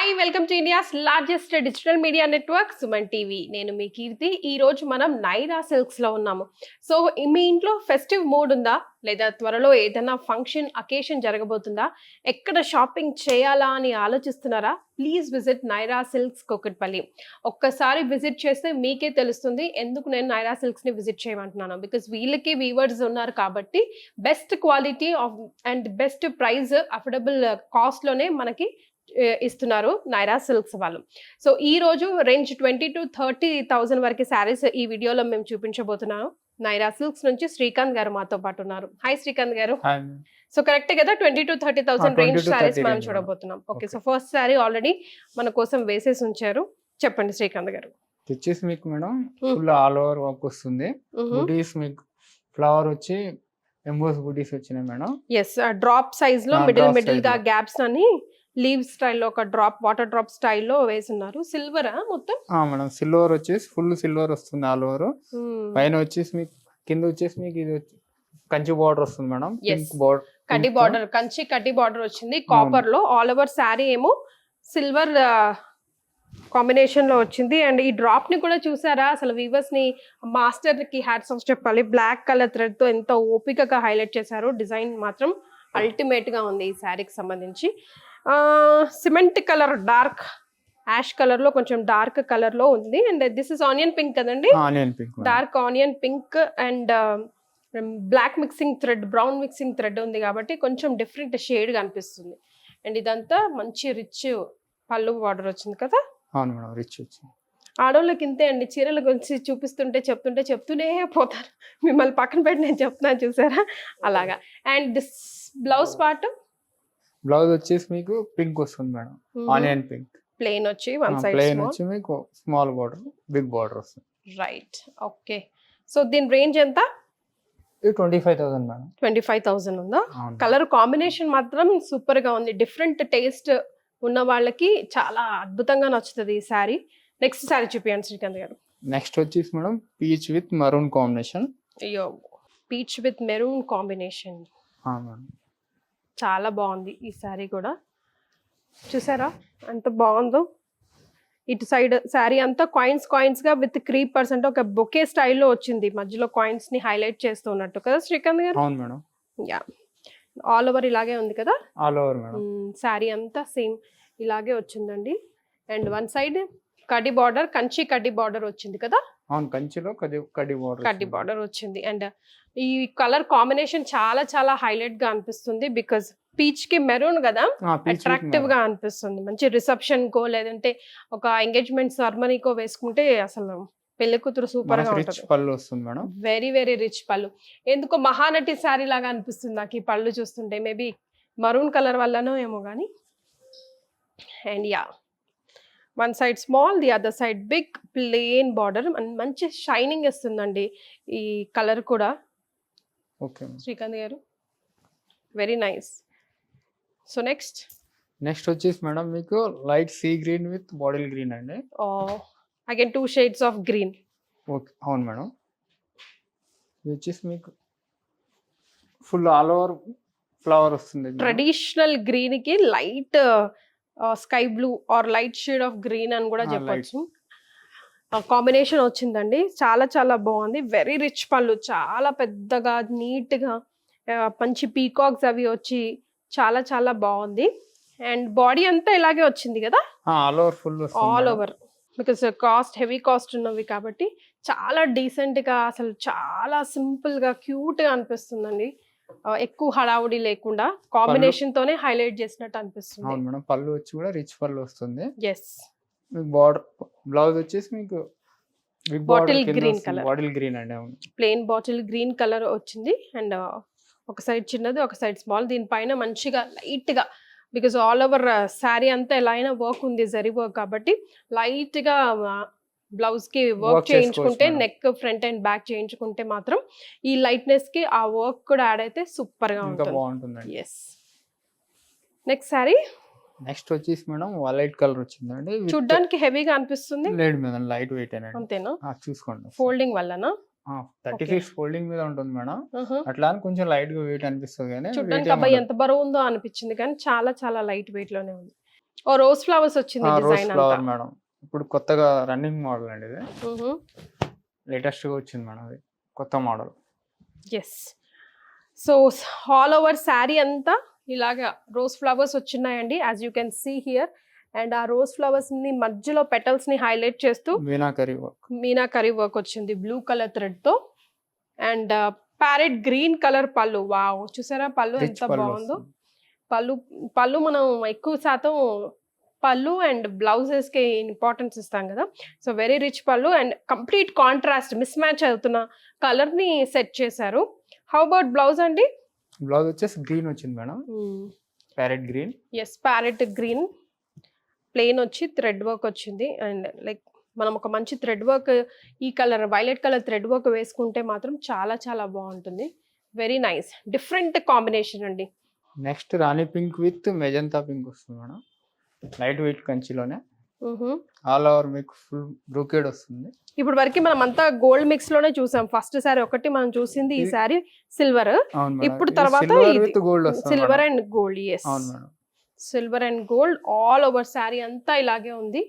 Hi welcome to India's largest digital media network Suman TV. నేను మీ కీర్తి. ఈ రోజు మనం నైరా సిల్క్స్ లో ఉన్నాము. సో మీ ఇంట్లో ఫెస్టివ్ మూడ్ ఉందా, లేదా త్వరలో ఏదైనా ఫంక్షన్ అకేషన్ జరగబోతుందా, ఎక్కడ షాపింగ్ చేయాలా అని ఆలోచిస్తున్నారా? Please visit Naira silks Kukatpally. ఒక్కసారి విజిట్ చేస్తే మీకే తెలుస్తుంది ఎందుకు నేను నైరా సిల్క్స్ ని విజిట్ చేయమంటున్నాను. బికాస్ వీళ్ళకి వీవర్స్ ఉన్నారు కాబట్టి best quality of and best price affordable cost లోనే మనకి ఇస్తున్నారు నైరా సిల్క్స్ వాళ్ళు. సో ఈ రోజు రేంజ్ 20,000 to 30,000 వరకు శారీస్ ఈ వీడియోలో మేము చూపించబోతున్నాను. నైరా సిల్క్స్ నుంచి శ్రీకాంత్ గారు మాతో పాటు ఉన్నారు. హాయ్ శ్రీకాంత్ గారు. సో కరెక్ట్ కదా, 20,000 to 30,000 రేంజ్ శారీస్ మనం చూడబోతున్నాం. Okay, so first sari already మన కోసం వేసేసి ఉంచారు. చెప్పండి శ్రీకాంత్ గారు. వచ్చేసి మీకు madam full all over work వస్తుంది. బుటీస్ మీకు ఫ్లవర్ వచ్చి ఎంబోస్ బుటీస్ వచ్చినాయి మేడం. ఎస్, డ్రాప్ సైజ్ లో మిడిల్ గా గ్యాప్స్ అని లీవ్ స్టైల్లో ఒక డ్రాప్ వాటర్ డ్రాప్ స్టైల్లో వేస్తున్నారు. సిల్వరా మొత్తం? మేడం సిల్వర్ వచ్చేసి ఫుల్ సిల్వర్ వస్తుంది ఆల్ ఓవర్. పైన వచ్చేసి మీకు కింద వచ్చేసి మీకు ఇది కంచి బార్డర్ వస్తుంది మేడం. కడ్డీ బార్డర్, కంచి కడ్డీ బార్డర్ వచ్చింది కాపర్ లో. ఆల్ ఓవర్ శారీ ఏమో సిల్వర్ కాంబినేషన్ లో వచ్చింది. అండ్ ఈ డ్రాప్ ని కూడా చూసారా, అసలు వీవర్స్ ని మాస్టర్ కి హ్యాట్స్ ఆఫ్ చెప్పాలి. బ్లాక్ కలర్ థ్రెడ్ తో ఎంతో ఓపికగా హైలైట్ చేశారు. డిజైన్ మాత్రం అల్టిమేట్ గా ఉంది ఈ శారీకి సంబంధించి. Cement colour, dark ash colour లో కొంచెం డార్క్ కలర్ లో ఉంది. And this is onion pink కదండి, dark onion pink and black mixing thread, brown mixing thread ఉంది కాబట్టి కొంచెం డిఫరెంట్ షేడ్ గా అనిపిస్తుంది. అండ్ ఇదంతా మంచి రిచ్ పళ్ళు బార్డర్ వచ్చింది కదా. రిచ్ వచ్చింది. ఆడవాళ్ళకి ఇంతే అండి, చీరల గురించి చెప్తూనే పోతారు. మిమ్మల్ని పక్కన పెట్టి నేను చెప్తున్నాను చూసారా, అలాగా. And this blouse part, blouse వచ్చేసి మీకు పింక్ వస్తుంది మేడం, ఆనియన్ పింక్. ప్లెయిన్ వచ్చి వన్ సైడ్ ప్లెయిన్ వచ్చి మీకు స్మాల్ బార్డర్, బిగ్ బార్డర్ వస్తుంది. Right, okay. సో దీని రేంజ్ ఎంత? 25,000 మేడం. 25,000 ఉందా? కలర్ కాంబినేషన్ మాత్రం సూపర్ గా ఉంది. డిఫరెంట్ టేస్ట్ ఉన్న వాళ్ళకి చాలా అద్భుతంగా నచ్చుతుంది ఈ శారీ. నెక్స్ట్ శారీ చూపించండి శ్రీకాంత్ గారు. నెక్స్ట్ వచ్చేసి madam peach with maroon combination. అయ్యో, పీచ్ విత్ మెరూన్ కాంబినేషన్ చాలా బాగుంది. ఈ శారీ కూడా చూసారా ఎంత బాగుందో. ఇటు సైడ్ శారీ అంతా కాయిన్స్ గా విత్ క్రీపర్స్, అంటే ఒక బొకే స్టైల్లో వచ్చింది. మధ్యలో కాయిన్స్ ని హైలైట్ చేస్తున్నట్టు కదా శ్రీకాంత్ గారు. అవును మేడం. యా, ఆల్ ఓవర్ ఇలాగే ఉంది కదా. All over madam. శారీ అంతా సేమ్ ఇలాగే వచ్చిందండి. అండ్ వన్ సైడ్ కడ్డీ బార్డర్, కంచి కడ్డీ బార్డర్ వచ్చింది కదా. అవును, కంచిలో కడ్డీ బార్డర్ వచ్చింది. అండ్ ఈ కలర్ కాంబినేషన్ చాలా చాలా హైలైట్ గా అనిపిస్తుంది. బికాస్ పీచ్ కి మెరూన్ కదా, అట్రాక్టివ్ గా అనిపిస్తుంది. మంచి రిసెప్షన్ కో లేదంటే ఒక ఎంగేజ్మెంట్ సెరమనీకో వేసుకుంటే అసలు పెళ్లి కూతురు సూపర్ గా ఉంటుంది. వెరీ వెరీ రిచ్ పళ్ళు. ఎందుకో మహానటి శారీ లాగా అనిపిస్తుంది నాకు ఈ పళ్ళు చూస్తుంటే. మేబీ మరూన్ కలర్ వల్లనో ఏమో కానీ. And yeah, one side small, the other side big, plain border. మంచి షైనింగ్ ఇస్తుందండి ఈ కలర్ కూడా. Okay Srikanth garu, very nice. So next వచ్చేసి మేడం మీకు light sea green with bottle green అండి. Again 2 shades of green. Okay, అవును మేడం. ఇది వచ్చేసి మీకు ఫుల్ ఆల్ ఓవర్ ఫ్లవర్ వస్తుంది. ట్రెడిషనల్ గ్రీన్ కి light sky blue or light shade of green అని కూడా చెప్పొచ్చు. కాంబినేషన్ వచ్చిందండి, చాలా చాలా బాగుంది. వెరీ రిచ్ పళ్ళు, చాలా పెద్దగా నీట్ గా మంచి పీకాక్స్ అవి వచ్చి చాలా చాలా బాగుంది. అండ్ బాడీ అంతా ఇలాగే వచ్చింది కదా, all over full, all over. Because heavy cost ఉన్నవి కాబట్టి చాలా డీసెంట్ గా, అసలు చాలా సింపుల్ గా క్యూట్ గా అనిపిస్తుందండి. ఎక్కువ హడావుడి లేకుండా కాంబినేషన్ తోనే హైలైట్ చేసినట్టు అనిపిస్తుంది. అవును మేడం, పళ్ళు వచ్చి కూడా రిచ్ పళ్ళు వస్తుంది. ఎస్, మీకు బార్డర్ బ్లౌజ్ వచ్చేసి మీకు bottle green colour, bottle green అండి. అవును, ప్లెయిన్ బాటిల్ గ్రీన్ కలర్ వచ్చింది. అండ్ ఒక సైడ్ చిన్నది, ఒక సైడ్ స్మాల్. దీనిపైన మంచిగా లైట్ గా, బికాస్ ఆల్ ఓవర్ శారీ అంతా ఎలా అయినా వర్క్ ఉంది, జరీ వర్క్ కాబట్టి లైట్ గా బ్లౌజ్ కి వర్క్ చేయించుకుంటే, నెక్ ఫ్రంట్ అండ్ బ్యాక్ చేయించుకుంటే మాత్రం ఈ లైట్నెస్ కి ఆ వర్క్ కూడా యాడ్ అయితే సూపర్ గా ఉంటుంది. ఎస్. నెక్స్ట్ సారీ, నెక్స్ట్ వచ్చేసి మేడం వైలెట్ కలర్ వచ్చిందండి. చూడ్డానికి హెవీగా అనిపిస్తుంది. లేదు మేడం, లైట్ వెయిట్ అంతేనా? చూసుకోండి, ఫోల్డింగ్ వల్లనా? 36 ఫోల్డింగ్ మీద ఉంటుంది మేడం. అట్లా అని కొంచెం లైట్ గా వెయిట్ అనిపిస్తుంది కానీ చూడడానికి అబ్బాయి ఎంత బరువు ఉందో అనిపించింది, కానీ చాలా చాలా లైట్ వెయిట్ లోనే ఉంది. ఓ రోజ్ ఫ్లవర్స్ వచ్చింది రోజ్ డిజైన్ ఫ్లవర్ అంతా. మేడం. ఇప్పుడు కొత్తగా రన్నింగ్ మోడల్ అండి ఇది. లేటెస్ట్ గా వచ్చింది మేడం అది, కొత్త model. Yes. So all over sari అంతా ఇలాగా రోజ్ ఫ్లవర్స్ వచ్చినాయండి, as you can see here. And ఆ రోజ్ ఫ్లవర్స్ ని మధ్యలో పెటల్స్ ని హైలైట్ చేస్తూ మీనాకరీ వర్క్ వచ్చింది బ్లూ కలర్ థ్రెడ్ తో. అండ్ ప్యారెట్ గ్రీన్ కలర్ పళ్ళు. వావ్, చూసారా పళ్ళు ఎంత బాగుందో. పళ్ళు మనం ఎక్కువ శాతం పళ్ళు అండ్ బ్లౌజెస్ కి ఇంపార్టెన్స్ ఇస్తాం కదా. సో వెరీ రిచ్ పళ్ళు and complete contrast mismatch అవుతున్న కలర్ ని సెట్ చేశారు. హౌ అబౌట్ బ్లౌజ్ అండి? బ్లౌజ్ వచ్చేసి గ్రీన్ వచ్చింది madam, parrot green. Yes, parrot green plain వచ్చి థ్రెడ్ వర్క్ వచ్చింది. అండ్ లైక్ మనం ఒక మంచి థ్రెడ్ వర్క్, ఈ colour violet colour thread work వేసుకుంటే మాత్రం చాలా చాలా బాగుంటుంది. వెరీ నైస్, డిఫరెంట్ కాంబినేషన్ అండి. Next rani pink with magenta pink వస్తుంది madam, light wait కంచిలోనే. All over మీకు ఫుల్ బ్రొకేడ్ వస్తుంది. ఇప్పుడు వరకు మనం అంతా గోల్డ్ మిక్స్ లోనే చూసాం. ఫస్ట్ సారీ ఒకటి మనం చూసింది, ఈ సారీ సిల్వర్. ఇప్పుడు తర్వాత silver and gold. Yes, silver and gold all over sari అంతా ఇలాగే ఉంది.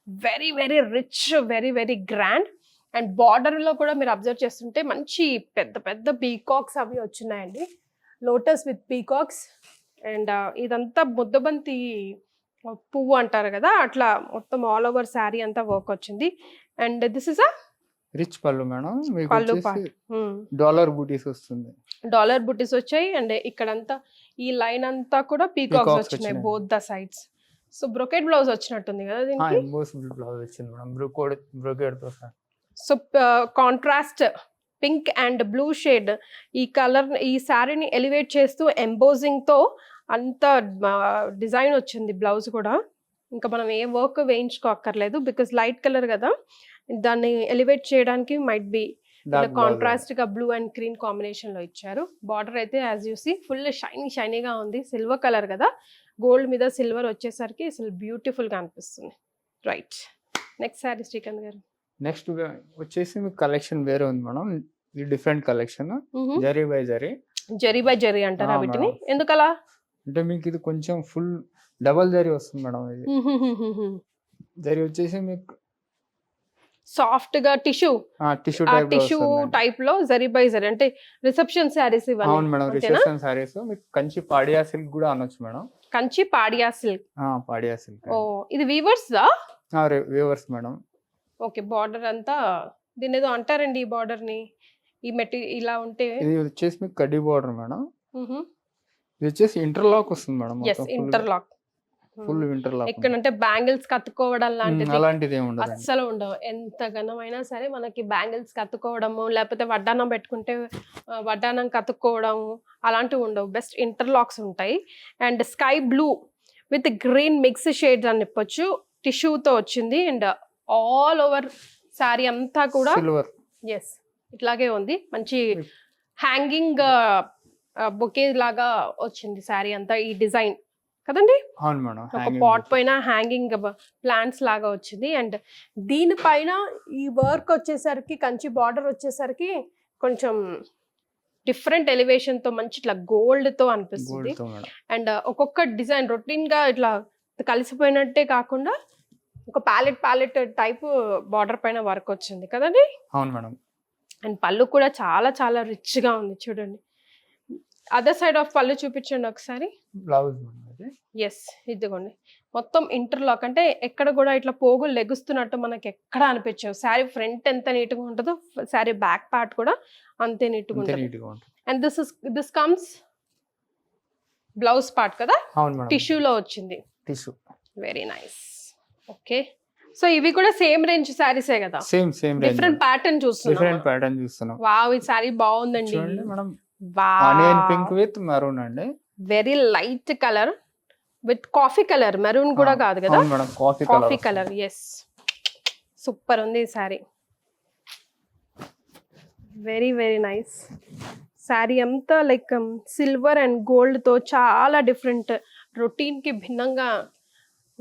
Very very rich, very very grand. And border లో కూడా మీరు అబ్జర్వ్ చేస్తుంటే మంచి పెద్ద పెద్ద పీకాక్స్ అవి వచ్చినాయండి, లోటస్ విత్ పీకాక్స్. అండ్ ఇదంతా ముద్దబంతి పువ్వు అంటారు కదా, అట్లా మొత్తం ఆల్ ఓవర్ శారీ అంతా వర్క్ వచ్చింది. And this is a rich పళ్ళు మేడం, పళ్ళు పార్ట్. డాలర్ బూటీస్ వస్తుంది, డాలర్ బూటీస్ వచ్చాయి. అండ్ ఇక్కడంతా ఈ లైన్ అంతా కూడా పీకాక్స్ వచ్చినాయి both the sides. So brocade blouse వచ్చినట్టుంది కదా దీనికి. బ్లౌజ్ వచ్చింది మేడం, బ్రొకెట్ తో. So contrast pink and blue shade ఈ కలర్ ఈ శారీని ఎలివేట్ చేస్తూ ఎంబోజింగ్ తో అంత డిజైన్ వచ్చింది. బ్లౌజ్ కూడా ఇంకా మనం ఏ వర్క్ వేయించుకోక్కర్లేదు, బికాస్ లైట్ కలర్ కదా, దాన్ని ఎలివేట్ చేయడానికి మైట్ బి కాంట్రాస్ట్ గా బ్లూ అండ్ గ్రీన్ కాంబినేషన్ లో ఇచ్చారు. బార్డర్ అయితే యాజ్ యూ సీ ఫుల్ షైనీగా ఉంది, సిల్వర్ కలర్ కదా, గోల్డ్ మీద సిల్వర్ వచ్చేసరికి అసలు బ్యూటిఫుల్ గా అనిపిస్తుంది. రైట్, నెక్స్ట్ శారీ శ్రీకాంత్ గారు. నెక్స్ట్ వచ్చేసి మీకు కలెక్షన్ వేరే ఉంది మేడం, ఇది different collection. Zari by zari. Zari by zari అంటారా వీటిని, ఎందుకలా అంటే మీకు ఇది కొంచెం ఫుల్ డబల్ జరీ వస్తుంది మేడం. ఇది జరీ వచ్చేసి మీకు సాఫ్ట్ గా టిష్యూ టైప్ లో జరీ బై జరీ అంటే రిసెప్షన్ శారీస్ ఇవన్నీ. అవును మేడం, రిసెప్షన్ శారీస్. మీకు కంచి పాడియా సిల్క్ కూడా అనొచ్చు మేడం. కంచి పాడియా సిల్క్. పాడియా సిల్క్. ఓ, ఇది వీవర్స్ దా? Weavers madam. ఓకే, బార్డర్ అంతా దీని ఏదో అంటారండి ఈ బార్డర్ ని, ఈ మెటీరియల్ ఇలా ఉంటే. ఇది వచ్చేసి మీకు కడ్డీ బార్డర్ మేడం. ఇది వచ్చేసి ఇంటర్లాక్ వస్తుంది madam. yes, interlock, full interlock. ఎక్కడంటే బ్యాంగిల్స్ కత్తుకోవడం అలాంటిది ఏమి ఉండదు, అస్సలు ఉండవు. ఎంత ఘనమైనా సరే మనకి బ్యాంగిల్స్ కత్తుకోవడము, లేకపోతే వడ్డానం పెట్టుకుంటే వడ్డానం కత్తుకోవడము అలాంటివి ఉండవు. బెస్ట్ ఇంటర్లాక్స్ ఉంటాయి. And sky blue with green mix shades అని చెప్పొచ్చు, టిష్యూతో వచ్చింది. అండ్ ఆల్ ఓవర్ శారీ అంతా కూడా సిల్వర్. ఎస్, ఇట్లాగే ఉంది. మంచి హ్యాంగింగ్ బొకే లాగా వచ్చింది శారీ అంతా, ఈ డిజైన్ కదండి. అవును మేడం, ఒక పాట్ పైన హ్యాంగింగ్ ప్లాంట్స్ లాగా వచ్చింది. అండ్ దీనిపైన ఈ వర్క్ వచ్చేసరికి కంచి బార్డర్ వచ్చేసరికి కొంచెం డిఫరెంట్ ఎలివేషన్ తో మంచి ఇట్లా గోల్డ్ తో అనిపిస్తుంది. అండ్ ఒక్కొక్క డిజైన్ రొటీన్ గా ఇట్లా కలిసిపోయినట్టే కాకుండా ఒక ప్యాలెట్ టైప్ బార్డర్ పైన వర్క్ వచ్చింది కదండి. అవును మేడం. అండ్ పళ్ళు కూడా చాలా చాలా రిచ్ గా ఉంది చూడండి. అదర్ సైడ్ ఆఫ్ పళ్ళు చూపించండి ఒకసారి. బ్లౌజ్. ఎస్, ఇదిగోండి మొత్తం ఇంటర్లాక్, అంటే ఎక్కడ కూడా ఇట్లా పోగులు లెగుస్తున్నట్టు మనకి ఎక్కడ అనిపించవు. శారీ ఫ్రంట్ ఎంత నీట్ గా ఉంటుందో శారీ బ్యాక్ పార్ట్ కూడా అంతే నీట్ గా ఉంటుంది. And this comes blouse part కదా, టిష్యూలో వచ్చింది. Very nice. ఓకే, సో ఇవి కూడా సేమ్ రేంజ్ శారీసే కదా, సేమ్ డిఫరెంట్ ప్యాటర్న్ చూస్తున్నాం. వావ్, ఈ శారీ బాగుందండి. ఆనియన్ పింక్ విత్ మెరూన్ అండి, very light colour with coffee colour, maroon కూడా కాదు కదా, కాఫీ కలర్. ఎస్, సూపర్ ఉంది ఈ sari. Very very nice. Sari అంతా లైక్ సిల్వర్ అండ్ గోల్డ్ తో చాలా డిఫరెంట్, రొటీన్ కి భిన్నంగా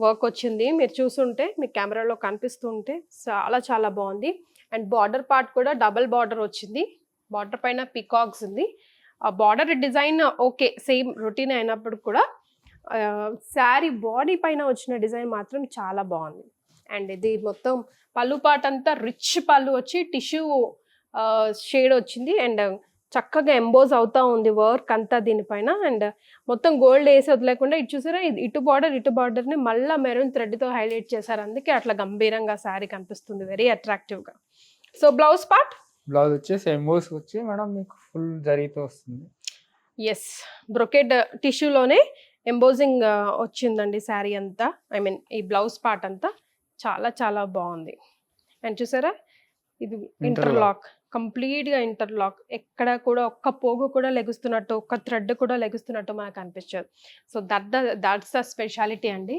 వర్క్ వచ్చింది. మీరు చూస్తుంటే మీ కెమెరాలో కనిపిస్తుంటే చాలా చాలా బాగుంది. అండ్ బార్డర్ పార్ట్ కూడా డబల్ బార్డర్ వచ్చింది, బార్డర్ పైన పికాక్స్ ఉంది. ఆ border design okay same routine అయినప్పుడు కూడా శారీ బాడీ పైన వచ్చిన డిజైన్ మాత్రం చాలా బాగుంది. అండ్ ఇది మొత్తం పళ్ళు పాట అంతా రిచ్ పళ్ళు వచ్చి టిష్యూ షేడ్ వచ్చింది. అండ్ చక్కగా ఎంబోజ్ అవుతా ఉంది వర్క్ అంతా దీనిపైన. అండ్ మొత్తం గోల్డ్ వేసి వదిలేకుండా ఇటు చూసారా, ఇటు బార్డర్ని మళ్ళీ మెరూన్ థ్రెడ్తో హైలైట్ చేశారు. అందుకే అట్లా గంభీరంగా శారీ కనిపిస్తుంది, వెరీ అట్రాక్టివ్గా. సో బ్లౌజ్ పార్ట్, బ్లౌజ్ వచ్చేసి ఎంబోస్ వచ్చి మేడం మీకు ఫుల్ జరీతో వస్తుంది. ఎస్, బ్రొకెడ్ టిష్యూలోనే ఎంబోజింగ్ వచ్చిందండి శారీ అంతా. ఐ మీన్ ఈ బ్లౌజ్ పార్ట్ అంతా చాలా చాలా బాగుంది. అండ్ చూసారా, ఇది ఇంటర్లాక్, కంప్లీట్గా ఇంటర్లాక్. ఎక్కడ కూడా ఒక్క పోగు కూడా లెగుస్తున్నట్టు, ఒక్క థ్రెడ్ కూడా లెగుస్తున్నట్టు మనకు అనిపించదు. సో దట్స్ ద స్పెషాలిటీ అండి.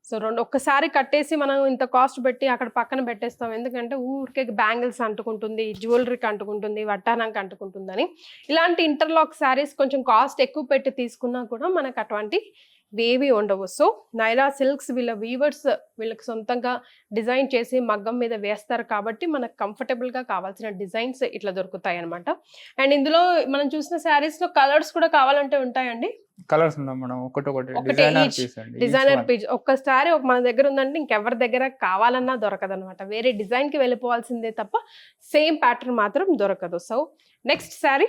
సో ఒక్కసారి కట్టేసి మనం ఇంత కాస్ట్ పెట్టి అక్కడ పక్కన పెట్టేస్తాం, ఎందుకంటే ఊరికే బ్యాంగిల్స్ అంటుకుంటుంది, జ్యువెలరీకి అంటుకుంటుంది, వడ్డానంకి అంటుకుంటుందని. ఇలాంటి ఇంటర్లాక్ శారీస్ కొంచెం కాస్ట్ ఎక్కువ పెట్టి తీసుకున్నా కూడా మనకు అటువంటి వేవి ఉండవు. సో నైరా సిల్క్స్ వీళ్ళ వీవర్స్ వీళ్ళకి సొంతంగా డిజైన్ చేసి మగ్గం మీద వేస్తారు కాబట్టి మనకు కంఫర్టబుల్గా కావాల్సిన డిజైన్స్ ఇట్లా దొరుకుతాయి అనమాట. అండ్ ఇందులో మనం చూసిన శారీస్లో కలర్స్ కూడా కావాలంటే ఉంటాయండి. కలర్స్ ఉన్నాం మేడం, ఒకటి డిజైనర్ పీస్. ఒక్కసారి మన దగ్గర ఉందంటే ఇంకెవరి దగ్గర కావాలన్నా దొరకదు అనమాట. వేరే డిజైన్ కి వెళ్ళిపోవాల్సిందే తప్ప సేమ్ ప్యాటర్న్ మాత్రం దొరకదు. సో నెక్స్ట్ శారీ,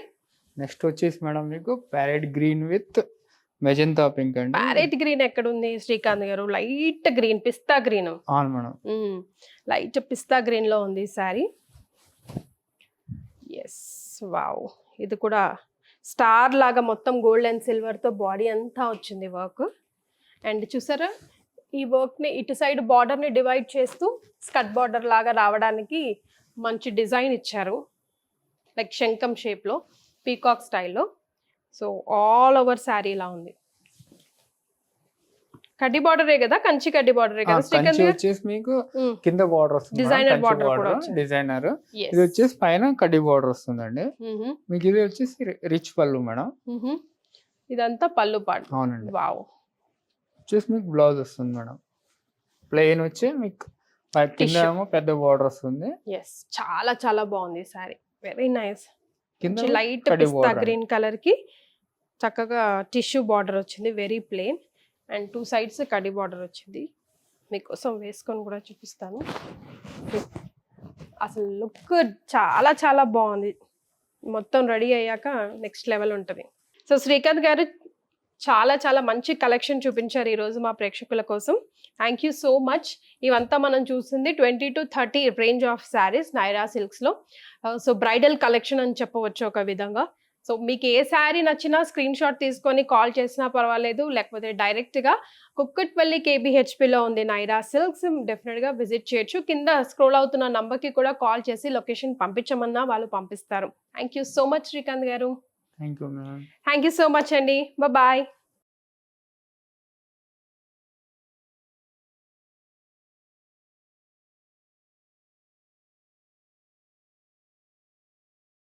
నెక్స్ట్ వచ్చేసి మేడం మీకు parrot green with magenta pink అండి. ప్యారెట్ గ్రీన్ ఎక్కడ ఉంది శ్రీకాంత్ గారు? లైట్ గ్రీన్, పిస్తా గ్రీన్. అవును మేడం, లైట్ పిస్తా గ్రీన్ లో ఉంది శారీ. Yes, wow. ఇది కూడా స్టార్ లాగా మొత్తం గోల్డ్ అండ్ సిల్వర్ తో బాడీ అంతా వచ్చింది వర్క్. అండ్ చూసారా, ఈ వర్క్ ని ఇటు సైడ్ బార్డర్ ని డివైడ్ చేస్తూ స్కట్ బార్డర్ లాగా రావడానికి మంచి డిజైన్ ఇచ్చారు, లైక్ శంఖం షేప్ లో, పీకాక్ స్టైల్లో. సో ఆల్ ఓవర్ శారీ ఇలా ఉంది. కడ్డీ బార్డరే కదా, కంచి కడ్డీ బార్డరే కదా శ్రీకాంత్ గారు? వచ్చేసి మీకు కింద బార్డర్ వస్తుంది, డిజైనర్ బార్డర్ కూడా డిజైనర్. ఇది వచ్చేసి పైన కడ్డీ బార్డర్ వస్తుందండి మీకు. ఇది వచ్చేసి రిచ్ పళ్ళు మేడం. ఇదంతా పళ్ళు పాటు. అవునండి. వావ్. వచ్చేసి మీకు బ్లౌజ్ వస్తుంది మేడం, ప్లెయిన్ వచ్చి మీకు కింద ఏమో పెద్ద బార్డర్ వస్తుంది. ఎస్, చాలా చాలా బాగుంది సారీ, వెరీ నైస్. కింద లైట్ పిస్తా గ్రీన్ కలర్ కి చక్కగా టిష్యూ బార్డర్ వచ్చింది, very plain. And two sides కడ్డీ బార్డర్ వచ్చింది. మీకోసం వేసుకొని కూడా చూపిస్తాను. అసలు లుక్ చాలా చాలా బాగుంది. మొత్తం రెడీ అయ్యాక నెక్స్ట్ లెవెల్ ఉంటుంది. సో శ్రీకాంత్ గారు చాలా చాలా మంచి కలెక్షన్ చూపించారు ఈరోజు మా ప్రేక్షకుల కోసం. Thank you so much. ఇవంతా మనం చూసింది 20 to 30 range of saris Naira సిల్క్స్లో. సో బ్రైడల్ కలెక్షన్ అని చెప్పవచ్చు ఒక విధంగా. సో మీకు ఏ శారీ నచ్చినా స్క్రీన్ షాట్ తీసుకొని కాల్ చేసినా పర్వాలేదు, లేకపోతే డైరెక్ట్గా కుక్కట్పల్లి KBHPలో ఉంది నైరా సిల్క్స్, డెఫినెట్గా విజిట్ చేయొచ్చు. కింద స్క్రోల్ అవుతున్న నంబర్కి కూడా కాల్ చేసి లొకేషన్ పంపించమన్నా వాళ్ళు పంపిస్తారు. Thank you so much Srikanth garu. Thank you ma'am. Thank you so much అండి. బాయ్.